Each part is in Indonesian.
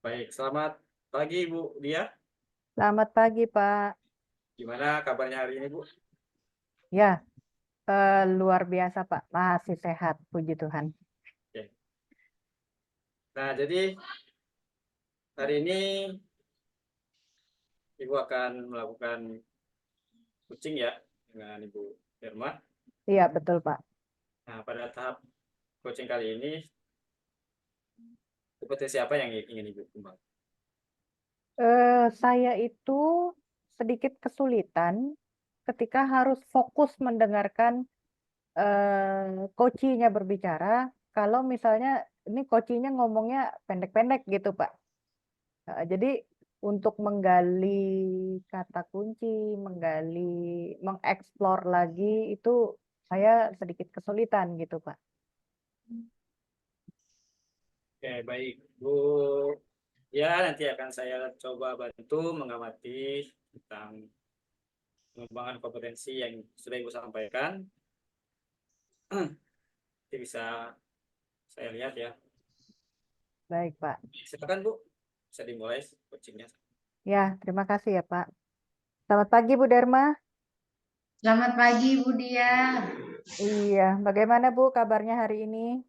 Baik, selamat pagi Bu Dia. Selamat pagi, Pak. Gimana kabarnya hari ini Bu? Ya, luar biasa, Pak. Masih sehat, puji Tuhan. Oke. Nah, jadi hari ini Ibu akan melakukan coaching ya dengan Ibu Irma. Iya, betul, Pak. Nah, pada tahap coaching kali ini, kompetensi apa yang ingin Ibu kembang? Saya itu sedikit kesulitan ketika harus fokus mendengarkan coachee-nya berbicara. Kalau misalnya ini coachee-nya ngomongnya pendek-pendek gitu, Pak. Jadi untuk menggali kata kunci, mengeksplor lagi itu saya sedikit kesulitan gitu, Pak. Oke, baik Bu. Ya, nanti akan saya coba bantu mengamati tentang pengembangan kompetensi yang sudah Ibu sampaikan. Nanti bisa saya lihat ya. Baik, Pak. Silakan Bu, bisa dimulai coachingnya. Ya, terima kasih ya, Pak. Selamat pagi, Bu Dharma. Selamat pagi, Bu Dia. Iya, bagaimana Bu kabarnya hari ini?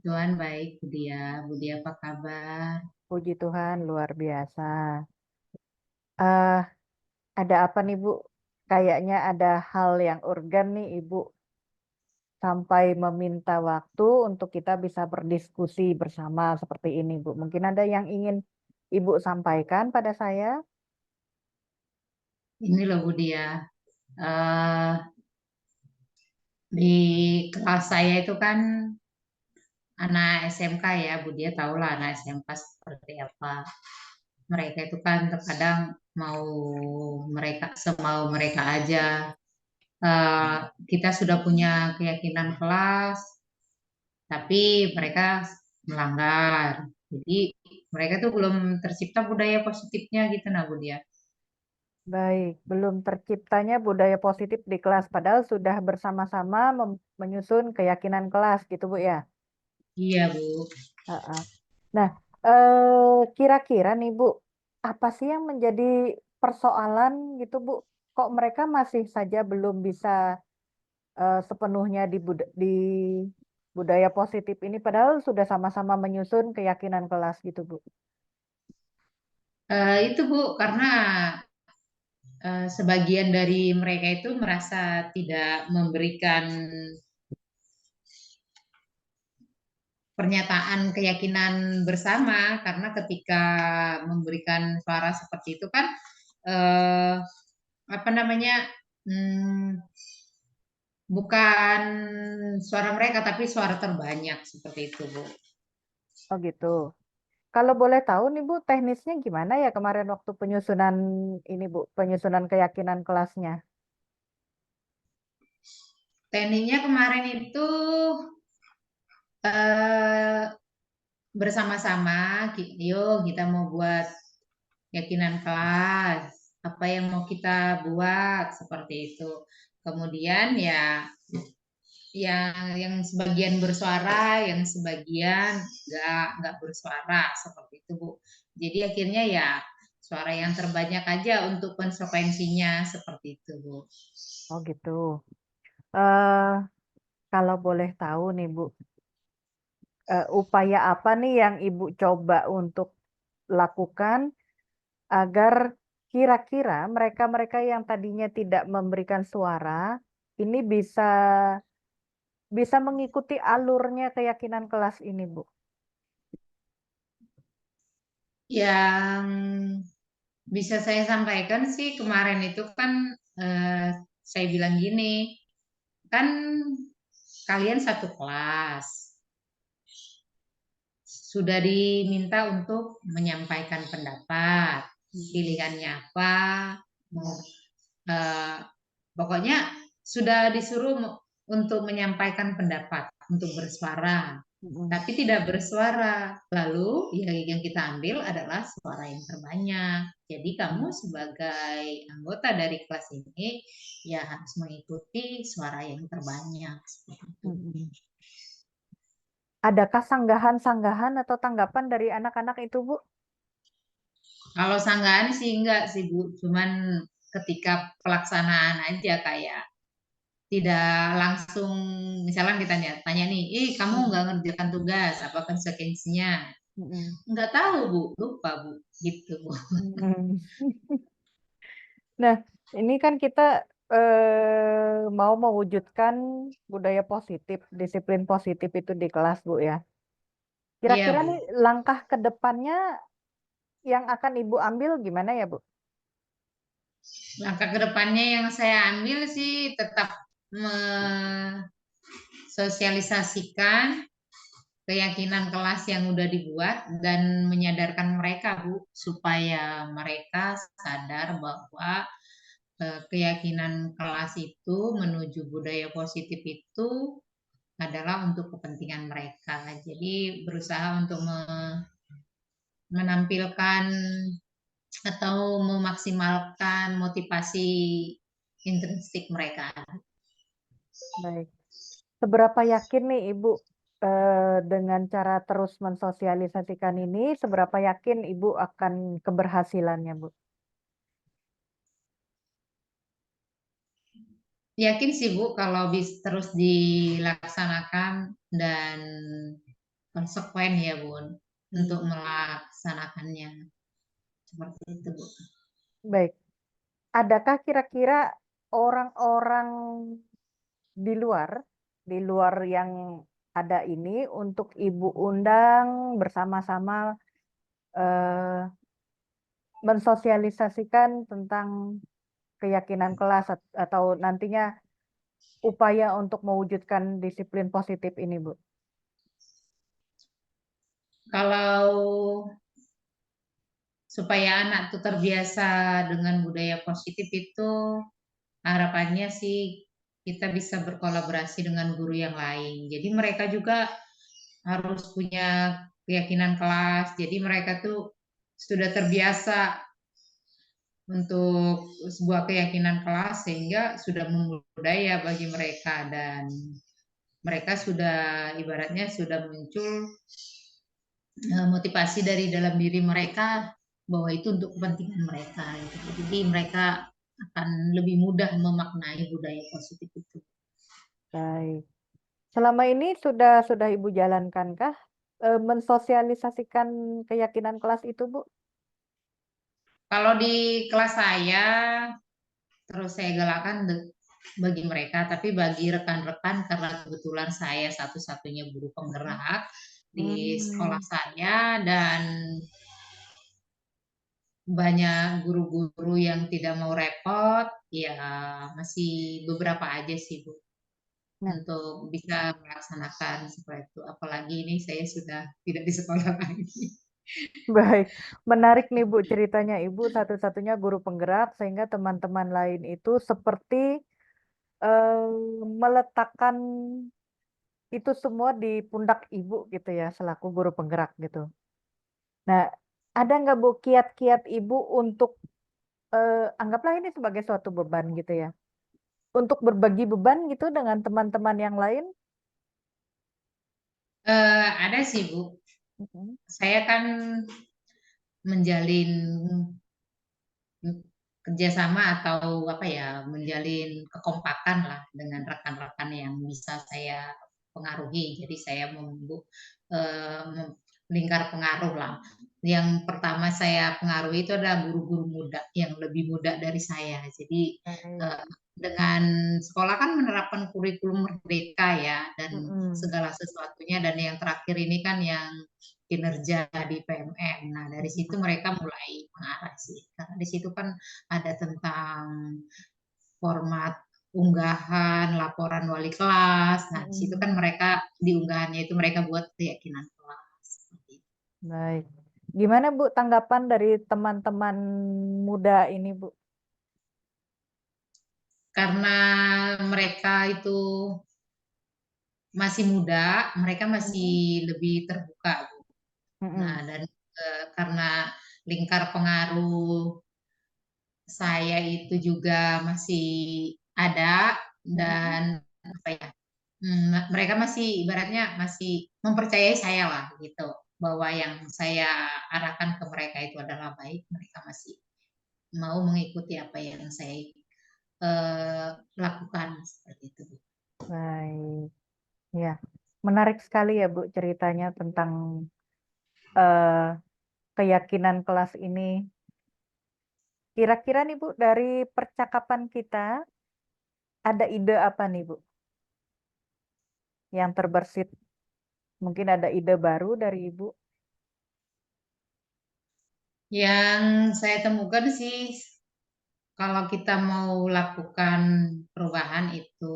Tuhan baik, Bu Dia. Bu Dia apa kabar? Puji Tuhan, luar biasa. Eh, ada apa nih, Bu? Kayaknya ada hal yang urgen nih, Ibu. Sampai meminta waktu untuk kita bisa berdiskusi bersama seperti ini, Bu. Mungkin ada yang ingin Ibu sampaikan pada saya? Ini loh, Bu Dia. Eh, di kelas saya itu kan anak SMK ya, Bu Dia tahu lah anak SMK seperti apa. Mereka itu kan terkadang mau semau mereka aja. Eh, kita sudah punya keyakinan kelas, tapi mereka melanggar. Jadi mereka tuh belum tercipta budaya positifnya gitu nah Bu Dia. Baik, belum terciptanya budaya positif di kelas, padahal sudah bersama-sama menyusun keyakinan kelas gitu, Bu ya. Iya Bu. Heeh. Nah, kira-kira nih Bu, apa sih yang menjadi persoalan gitu Bu? Kok mereka masih saja belum bisa sepenuhnya di budaya positif ini, padahal sudah sama-sama menyusun keyakinan kelas gitu Bu. Itu Bu karena sebagian dari mereka itu merasa tidak memberikan pernyataan keyakinan bersama karena ketika memberikan suara seperti itu kan eh, apa namanya hmm, bukan suara mereka tapi suara terbanyak seperti itu Bu. Oh gitu. Kalau boleh tahu nih Bu, teknisnya gimana ya kemarin waktu penyusunan ini Bu, penyusunan keyakinan kelasnya? Tekniknya kemarin itu eh, bersama-sama, yuk kita mau buat keyakinan kelas, apa yang mau kita buat seperti itu. Kemudian ya yang sebagian bersuara, yang sebagian nggak bersuara seperti itu Bu. Jadi akhirnya ya suara yang terbanyak aja untuk konsekuensinya seperti itu Bu. Oh gitu. eh Kalau boleh tahu nih Bu, upaya apa nih yang Ibu coba untuk lakukan agar kira-kira mereka-mereka yang tadinya tidak memberikan suara ini bisa mengikuti alurnya keyakinan kelas ini, Bu. Yang bisa saya sampaikan sih kemarin itu kan saya bilang gini, kan kalian satu kelas sudah diminta untuk menyampaikan pendapat, pilihannya apa, mau eh, pokoknya sudah disuruh untuk menyampaikan pendapat, untuk bersuara, Mm-mm. tapi tidak bersuara. Lalu yang kita ambil adalah suara yang terbanyak. Jadi kamu sebagai anggota dari kelas ini ya harus mengikuti suara yang terbanyak. Seperti itu. Mm-mm. adakah sanggahan-sanggahan atau tanggapan dari anak-anak itu, Bu? Kalau sanggahan sih enggak sih Bu, cuman ketika pelaksanaan aja kayak tidak langsung, misalnya tanya nih, kamu Hmm. nggak ngerjakan tugas, apa konsekuensinya? Mm-mm. Nggak tahu Bu, lupa Bu, gitu Bu. Hmm. Nah, ini kan kita mau mewujudkan budaya positif, disiplin positif itu di kelas, Bu ya. Iya Kira-kira Bu. nih langkah ke depannya yang akan Ibu ambil gimana ya, Bu? Langkah kedepannya yang saya ambil sih tetap sosialisasikan keyakinan kelas yang udah dibuat dan menyadarkan mereka Bu supaya mereka sadar bahwa keyakinan kelas itu menuju budaya positif itu adalah untuk kepentingan mereka. Jadi berusaha untuk menampilkan atau memaksimalkan motivasi intrinsik mereka. Baik. Seberapa yakin nih Ibu dengan cara terus mensosialisasikan ini, seberapa yakin Ibu akan keberhasilannya, Bu? Yakin sih Bu kalau terus dilaksanakan dan konsekuen ya Bun untuk melaksanakannya. Seperti itu Bu. Baik. Adakah kira-kira orang-orang di luar yang ada ini untuk Ibu undang bersama-sama eh, mensosialisasikan tentang keyakinan kelas atau nantinya upaya untuk mewujudkan disiplin positif ini, Bu? Kalau supaya anak tuh terbiasa dengan budaya positif itu harapannya sih kita bisa berkolaborasi dengan guru yang lain. Jadi mereka juga harus punya keyakinan kelas. Jadi mereka tuh sudah terbiasa untuk sebuah keyakinan kelas sehingga sudah membudaya bagi mereka dan mereka sudah ibaratnya sudah muncul motivasi dari dalam diri mereka bahwa itu untuk kepentingan mereka. Gitu. Jadi mereka akan lebih mudah memaknai budaya positif itu. Baik. Selama ini sudah Ibu jalankankah mensosialisasikan keyakinan kelas itu, Bu? Kalau di kelas saya terus saya galakkan bagi mereka, tapi bagi rekan-rekan karena kebetulan saya satu-satunya guru penggerak di sekolah Hmm, saya dan banyak guru-guru yang tidak mau repot, ya masih beberapa aja sih Bu Nah, untuk bisa melaksanakan seperti itu. Apalagi ini saya sudah tidak di sekolah lagi. baik. Menarik nih Bu ceritanya Ibu satu-satunya guru penggerak sehingga teman-teman lain itu seperti meletakkan itu semua di pundak Ibu gitu ya selaku guru penggerak gitu. Nah, ada nggak Bu kiat-kiat Ibu untuk anggaplah ini sebagai suatu beban gitu ya. Untuk berbagi beban gitu dengan teman-teman yang lain? Ada sih Bu, Mhm. saya kan menjalin kerjasama atau apa ya menjalin kekompakan lah dengan rekan-rekan yang bisa saya pengaruhi. Jadi saya membentuk lingkar pengaruh lah. Yang pertama saya pengaruhi itu adalah guru-guru muda yang lebih muda dari saya. Jadi Baik. eh, dengan sekolah kan menerapkan kurikulum merdeka ya dan Mhm. segala sesuatunya dan yang terakhir ini kan yang kinerja di PMM. Nah, dari situ mereka mulai mengarah sih. Karena di situ kan ada tentang format unggahan, laporan wali kelas. Nah, di situ kan Mhm. mereka di unggahannya itu mereka buat keyakinan kelas. Baik. Gimana Bu tanggapan dari teman-teman muda ini Bu? Karena mereka itu masih muda, mereka masih Mhm. lebih terbuka. Nah, Mhm. dan karena lingkar pengaruh saya itu juga masih ada Mhm. dan apa ya Mereka masih ibaratnya masih mempercayai saya lah gitu, bahwa yang saya arahkan ke mereka itu adalah baik. Mereka masih mau mengikuti apa yang saya lakukan seperti itu. Baik. Ya, menarik sekali ya Bu ceritanya tentang eh, keyakinan kelas ini. Kira-kira nih Bu, dari percakapan kita ada ide apa nih Bu yang terbersit? Mungkin ada ide baru dari Ibu. Yang saya temukan sih, kalau kita mau lakukan perubahan itu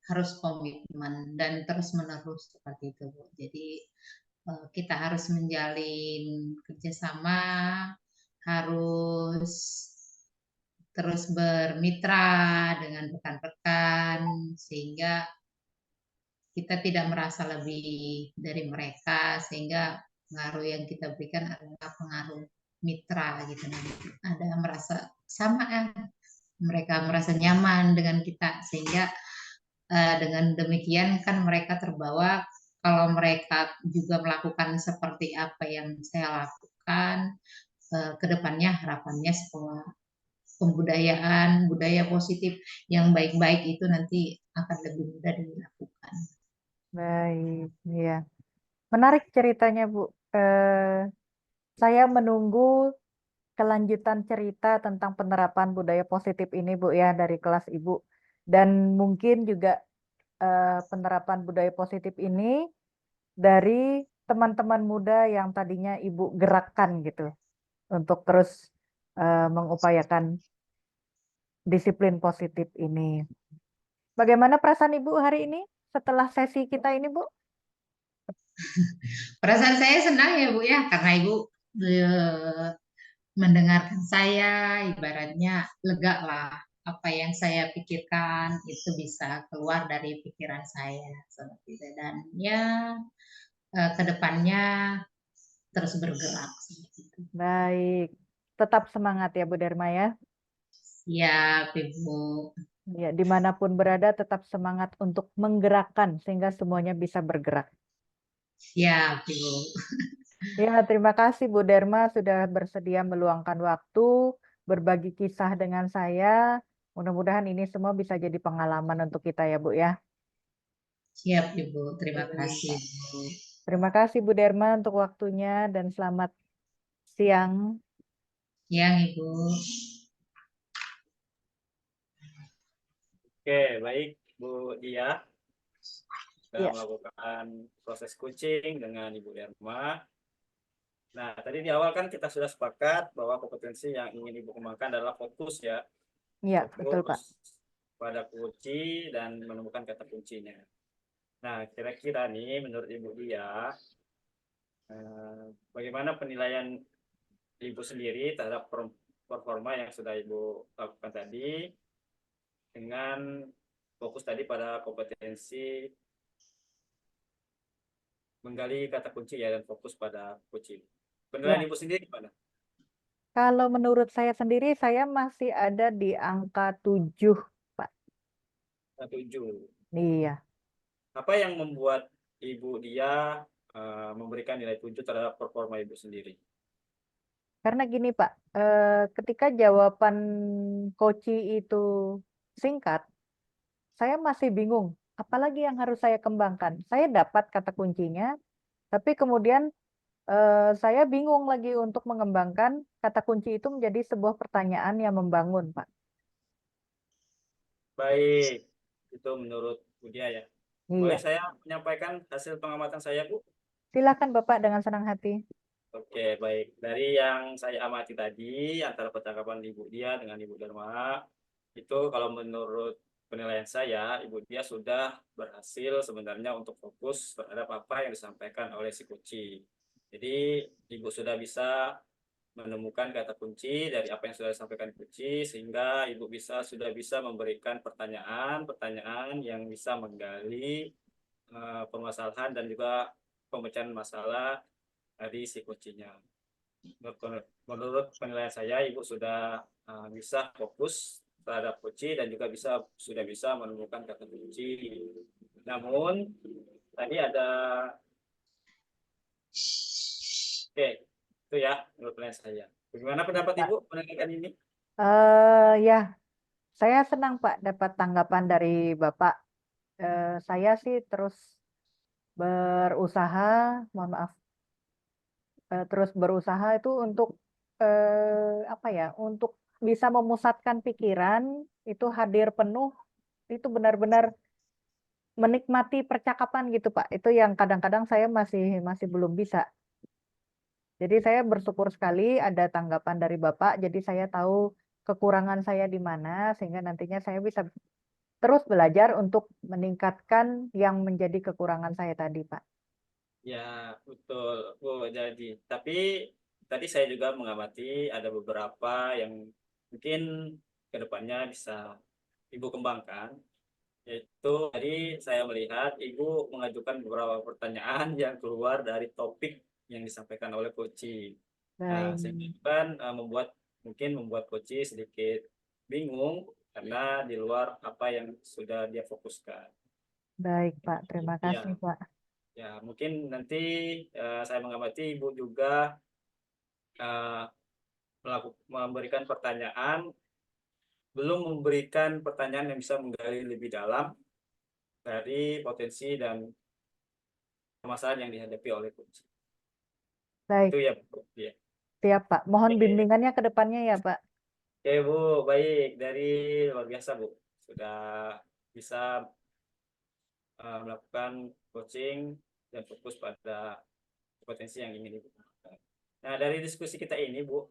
harus komitmen dan terus menerus seperti itu, Bu. Jadi kita harus menjalin kerjasama, harus terus bermitra dengan rekan-rekan sehingga kita tidak merasa lebih dari mereka, sehingga pengaruh yang kita berikan adalah pengaruh mitra gitu. Ada merasa sama, mereka merasa nyaman dengan kita, sehingga dengan demikian kan mereka terbawa. Kalau mereka juga melakukan seperti apa yang saya lakukan, kedepannya harapannya sekolah pembudayaan budaya positif yang baik-baik itu nanti akan lebih mudah dilakukan. Baik, ya. Menarik ceritanya Bu. Saya menunggu kelanjutan cerita tentang penerapan budaya positif ini Bu ya dari kelas Ibu. Dan mungkin juga penerapan budaya positif ini dari teman-teman muda yang tadinya Ibu gerakkan gitu untuk terus mengupayakan disiplin positif ini. Bagaimana perasaan Ibu hari ini setelah sesi kita ini, Bu? Perasaan saya senang ya Bu ya, karena Ibu eh, mendengarkan saya, ibaratnya lega lah. Apa yang saya pikirkan itu bisa keluar dari pikiran saya seperti itu. Dan ya kedepannya terus bergerak seperti itu. Baik. Tetap semangat ya, Bu Dharma ya. Siap Ibu. Ya, dimanapun berada tetap semangat untuk menggerakkan sehingga semuanya bisa bergerak. Siap Ibu. Ya, terima kasih Bu Dharma sudah bersedia meluangkan waktu, berbagi kisah dengan saya. Mudah-mudahan ini semua bisa jadi pengalaman untuk kita ya, Bu ya. Siap Ibu. Terima kasih Bu. Terima kasih Bu Dharma untuk waktunya dan selamat siang. Siang Ibu. Oke, baik Bu Dia sudah Ya, melakukan proses coaching dengan Ibu Dharma. Nah, tadi di awal kan kita sudah sepakat bahwa kompetensi yang ingin Ibu kembangkan adalah fokus ya, ya, betul Pak. fokus pada kunci dan menemukan kata kuncinya. Nah, kira-kira nih menurut Ibu Dia, bagaimana penilaian Ibu sendiri terhadap performa yang sudah Ibu lakukan tadi dengan fokus tadi pada kompetensi menggali kata kunci ya dan fokus pada kunci. Penilaian Ya, Ibu sendiri gimana? kalau menurut saya sendiri, saya masih ada di angka 7, Pak. 7. Iya, Apa yang membuat Ibu Dia memberikan nilai 7 terhadap performa Ibu sendiri? karena gini Pak, ketika jawaban Koci itu singkat, saya masih bingung, apalagi yang harus saya kembangkan. Saya dapat kata kuncinya, tapi kemudian saya bingung lagi untuk mengembangkan kata kunci itu menjadi sebuah pertanyaan yang membangun, Pak. Baik, itu menurut Bu Dia ya. Boleh Iya, saya menyampaikan hasil pengamatan saya, Bu? silakan Bapak dengan senang hati. Oke, baik. Dari yang saya amati tadi, antara percakapan Ibu Dia dengan Ibu Dharma, itu kalau menurut penilaian saya, Ibu Dia sudah berhasil sebenarnya untuk fokus terhadap apa yang disampaikan oleh si Kuci. Jadi, Ibu sudah bisa menemukan kata kunci dari apa yang sudah disampaikan Kuci, sehingga Ibu sudah bisa memberikan pertanyaan-pertanyaan yang bisa menggali permasalahan dan juga pemecahan masalah dari si kuncinya. Menurut penilaian saya, Ibu sudah bisa fokus terhadap kunci dan juga sudah bisa menemukan kata kunci Namun tadi ada, oke, itu ya menurut penilaian saya. Bagaimana pendapat Pak. Ibu mengenai ini? Ya, saya senang Pak dapat tanggapan dari Bapak. Saya sih terus berusaha, mohon maaf, terus berusaha itu untuk apa ya, untuk bisa memusatkan pikiran, itu hadir penuh, itu benar-benar menikmati percakapan gitu Pak. Itu yang kadang-kadang saya masih belum bisa. Jadi saya bersyukur sekali ada tanggapan dari Bapak, jadi saya tahu kekurangan saya di mana, sehingga nantinya saya bisa terus belajar untuk meningkatkan yang menjadi kekurangan saya tadi, Pak. Ya, betul, Bu. Jadi, tapi tadi saya juga mengamati ada beberapa yang mungkin ke depannya bisa Ibu kembangkan. Yaitu tadi saya melihat Ibu mengajukan beberapa pertanyaan yang keluar dari topik yang disampaikan oleh Koci. Nah, Baik, sehingga itu kan membuat Koci sedikit bingung karena di luar apa yang sudah dia fokuskan. baik Pak. Terima kasih, Ya, Pak. ya mungkin nanti saya mengamati Ibu juga eh, memberikan pertanyaan, belum memberikan pertanyaan yang bisa menggali lebih dalam dari potensi dan permasalahan yang dihadapi oleh Koci. Baik, Itu ya, Bu. Ya. siap Pak. Mohon Oke, bimbingannya ke depannya ya, Pak. oke, Bu, baik, dari luar biasa Bu, sudah bisa melakukan coaching dan fokus pada potensi yang ingin Ibu. Nah, dari diskusi kita ini Bu,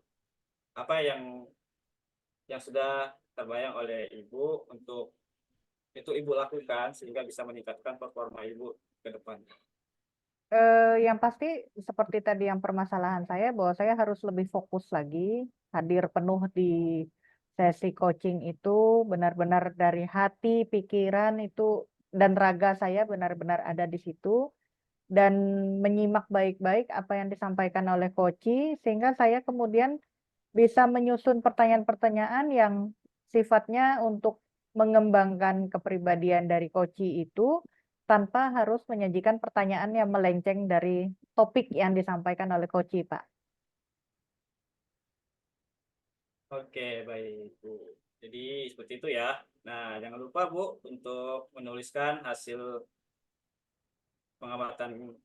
apa yang sudah terbayang oleh Ibu untuk itu Ibu lakukan sehingga bisa meningkatkan performa Ibu ke depan? Yang pasti seperti tadi yang permasalahan saya bahwa saya harus lebih fokus lagi, hadir penuh di sesi coaching itu, benar-benar dari hati, pikiran itu dan raga saya benar-benar ada di situ dan menyimak baik-baik apa yang disampaikan oleh coach sehingga saya kemudian bisa menyusun pertanyaan-pertanyaan yang sifatnya untuk mengembangkan kepribadian dari coach itu tanpa harus menyajikan pertanyaan yang melenceng dari topik yang disampaikan oleh coach, Pak. Oke, baik Bu. Jadi seperti itu ya. Nah, jangan lupa Bu untuk menuliskan hasil pengamatan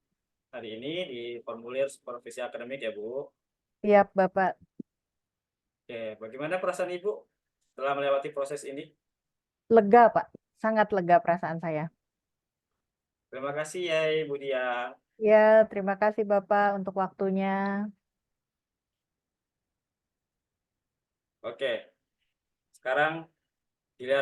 hari ini di formulir supervisi akademik ya Bu. Siap, Bapak. Oke, bagaimana perasaan Ibu setelah melewati proses ini? Lega, Pak. Sangat lega perasaan saya. Terima kasih ya Ibu Dia. Ya, terima kasih Bapak untuk waktunya. Oke, sekarang giliran